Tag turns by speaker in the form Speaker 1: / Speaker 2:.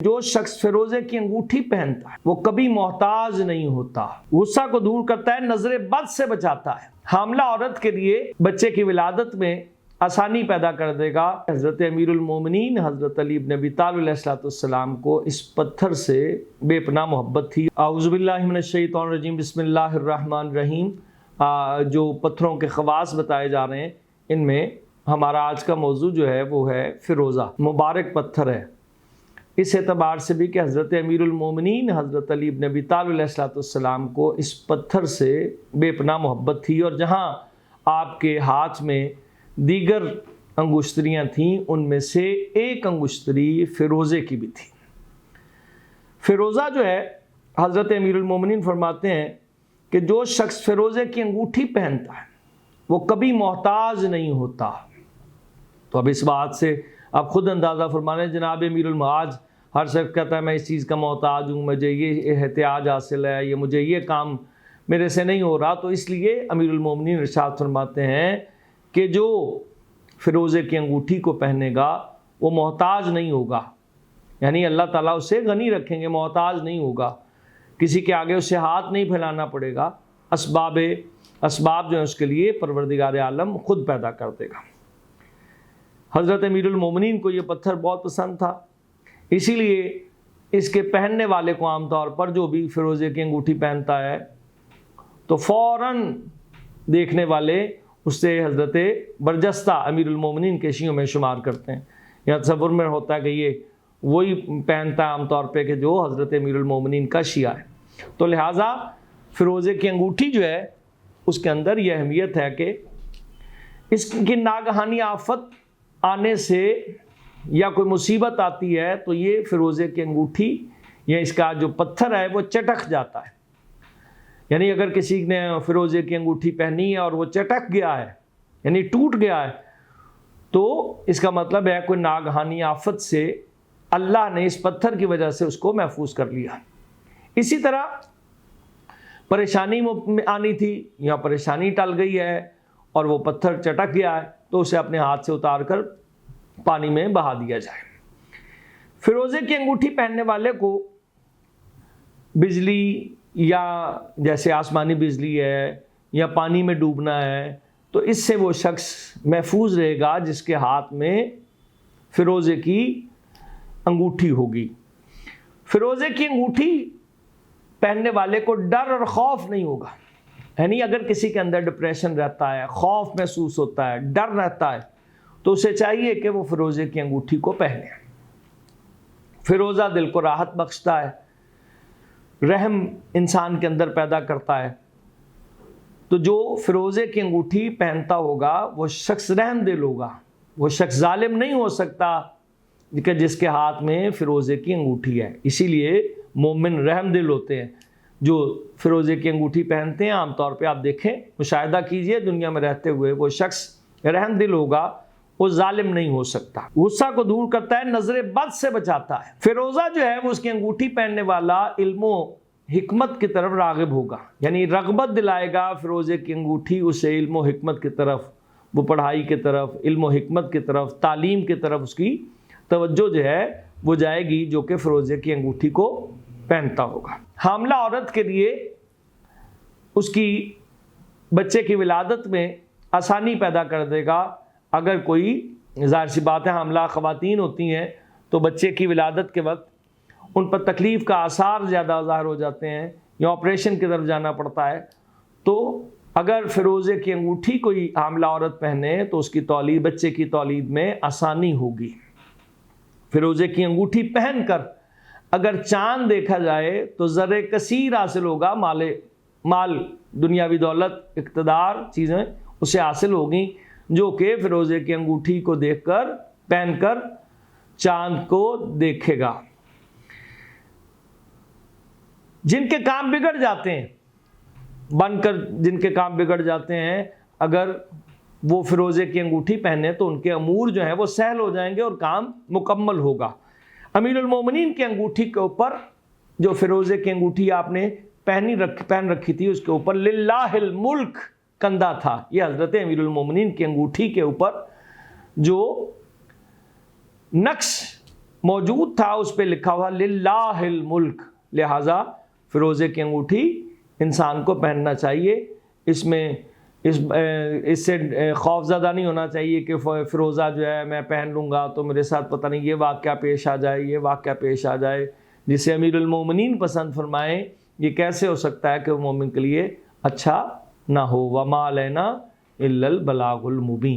Speaker 1: جو شخص فیروزے کی انگوٹھی پہنتا ہے وہ کبھی محتاج نہیں ہوتا، غصہ کو دور کرتا ہے، نظر بد سے بچاتا ہے، حاملہ عورت کے لیے بچے کی ولادت میں آسانی پیدا کر دے گا۔ حضرت امیر المومنین حضرت علی بن ابی طالب علیہ السلام کو اس پتھر سے بے پناہ محبت تھی۔ اعوذ باللہ من الشیطان الرجیم، بسم اللہ الرحمن الرحیم۔ جو پتھروں کے خواص بتائے جا رہے ہیں، ان میں ہمارا آج کا موضوع جو ہے وہ ہے فیروزہ، مبارک پتھر ہے۔ اس اعتبار سے بھی کہ حضرت امیر المومنین حضرت علی بن ابی طالب علیہ السلام کو اس پتھر سے بے پناہ محبت تھی، اور جہاں آپ کے ہاتھ میں دیگر انگشتریاں تھیں ان میں سے ایک انگشتری فیروزے کی بھی تھی۔ فیروزہ جو ہے، حضرت امیر المومنین فرماتے ہیں کہ جو شخص فیروزے کی انگوٹھی پہنتا ہے وہ کبھی محتاج نہیں ہوتا۔ تو اب اس بات سے آپ خود اندازہ فرمانے، جناب امیر المعاج، ہر شخص کہتا ہے میں اس چیز کا محتاج ہوں، مجھے یہ احتیاج حاصل ہے، یہ مجھے یہ کام میرے سے نہیں ہو رہا، تو اس لیے امیر المومنین ارشاد فرماتے ہیں کہ جو فیروزے کی انگوٹھی کو پہنے گا وہ محتاج نہیں ہوگا، یعنی اللہ تعالیٰ اسے غنی رکھیں گے، محتاج نہیں ہوگا، کسی کے آگے اسے ہاتھ نہیں پھیلانا پڑے گا، اسباب جو ہیں اس کے لیے پروردگار عالم خود پیدا کر دے گا۔ حضرت امیر المومنین کو یہ پتھر بہت پسند تھا، اسی لیے اس کے پہننے والے کو عام طور پر جو بھی فیروزے کی انگوٹھی پہنتا ہے تو فوراً دیکھنے والے اس سے حضرت برجستہ امیر المومنین کے شیعوں میں شمار کرتے ہیں، یا تصور میں ہوتا ہے کہ یہ وہی پہنتا ہے عام طور پہ کہ جو حضرت امیر المومنین کا شیعہ ہے۔ تو لہٰذا فیروزے کی انگوٹھی جو ہے اس کے اندر یہ اہمیت ہے کہ اس کی ناگہانی آفت آنے سے یا کوئی مصیبت آتی ہے تو یہ فیروزے کی انگوٹھی یا اس کا جو پتھر ہے وہ چٹک جاتا ہے، یعنی اگر کسی نے فیروزے کی انگوٹھی پہنی ہے اور وہ چٹک گیا ہے یعنی ٹوٹ گیا ہے تو اس کا مطلب ہے کوئی ناگہانی آفت سے اللہ نے اس پتھر کی وجہ سے اس کو محفوظ کر لیا۔ اسی طرح پریشانی آنی تھی یا پریشانی ٹل گئی ہے اور وہ پتھر چٹک گیا ہے تو اسے اپنے ہاتھ سے اتار کر پانی میں بہا دیا جائے۔ فیروزے کی انگوٹھی پہننے والے کو بجلی یا جیسے آسمانی بجلی ہے یا پانی میں ڈوبنا ہے تو اس سے وہ شخص محفوظ رہے گا جس کے ہاتھ میں فیروزے کی انگوٹھی ہوگی۔ فیروزے کی انگوٹھی پہننے والے کو ڈر اور خوف نہیں ہوگا، یعنی اگر کسی کے اندر ڈپریشن رہتا ہے، خوف محسوس ہوتا ہے، ڈر رہتا ہے تو اسے چاہیے کہ وہ فیروزے کی انگوٹھی کو پہنے۔ فیروزہ دل کو راحت بخشتا ہے، رحم انسان کے اندر پیدا کرتا ہے، تو جو فیروزے کی انگوٹھی پہنتا ہوگا وہ شخص رحم دل ہوگا، وہ شخص ظالم نہیں ہو سکتا کہ جس کے ہاتھ میں فیروزے کی انگوٹھی ہے۔ اسی لیے مومن رحم دل ہوتے ہیں جو فیروزے کی انگوٹھی پہنتے ہیں۔ عام طور پہ آپ دیکھیں، مشاہدہ کیجئے، دنیا میں رہتے ہوئے وہ شخص رحم دل ہوگا، وہ ظالم نہیں ہو سکتا، غصہ کو دور کرتا ہے، نظر بد سے بچاتا ہے۔ فیروزہ جو ہے وہ اس کی انگوٹھی پہننے والا علم و حکمت کی طرف راغب ہوگا، یعنی رغبت دلائے گا فیروزے کی انگوٹھی اسے علم و حکمت کی طرف، وہ پڑھائی کی طرف، علم و حکمت کی طرف، تعلیم کی طرف اس کی توجہ جو ہے وہ جائے گی جو کہ فیروزے کی انگوٹھی کو پہنتا ہوگا۔ حاملہ عورت کے لیے اس کی بچے کی ولادت میں آسانی پیدا کر دے گا۔ اگر کوئی، ظاہر سی بات ہے، حاملہ خواتین ہوتی ہیں تو بچے کی ولادت کے وقت ان پر تکلیف کا آثار زیادہ ظاہر ہو جاتے ہیں یا آپریشن کی طرف جانا پڑتا ہے، تو اگر فیروزے کی انگوٹھی کوئی حاملہ عورت پہنے تو اس کی تولید، بچے کی تولید میں آسانی ہوگی۔ فیروزے کی انگوٹھی پہن کر اگر چاند دیکھا جائے تو زر کثیر حاصل ہوگا، مال، دنیاوی دولت، اقتدار، چیزیں اسے حاصل ہوگی جو کہ فیروزے کی انگوٹھی کو دیکھ کر، پہن کر چاند کو دیکھے گا۔ جن کے کام بگڑ جاتے ہیں، بن کر جن کے کام بگڑ جاتے ہیں، اگر وہ فیروزے کی انگوٹھی پہنے تو ان کے امور جو ہیں وہ سہل ہو جائیں گے اور کام مکمل ہوگا۔ امیر المومنین کی انگوٹھی کے اوپر، جو فیروزے کی انگوٹھی آپ نے پہن رکھی تھی، اس کے اوپر للہ الملک کندہ تھا۔ یہ حضرت امیر المومنین کی انگوٹھی کے اوپر جو نقش موجود تھا اس پہ لکھا ہوا للہ الملک، لہٰذا فیروزے کی انگوٹھی انسان کو پہننا چاہیے۔ اس میں اس سے خوف زدہ نہیں ہونا چاہیے کہ فیروزہ جو ہے میں پہن لوں گا تو میرے ساتھ پتہ نہیں یہ واقعہ پیش آ جائے، یہ واقعہ پیش آ جائے جسے امیر المومنین پسند فرمائیں۔ یہ کیسے ہو سکتا ہے کہ وہ مومن کے لیے اچھا نہ ہو؟ وَمَا عَلَيْنَا إِلَّا الْبَلَاغُ الْمُبِينُ۔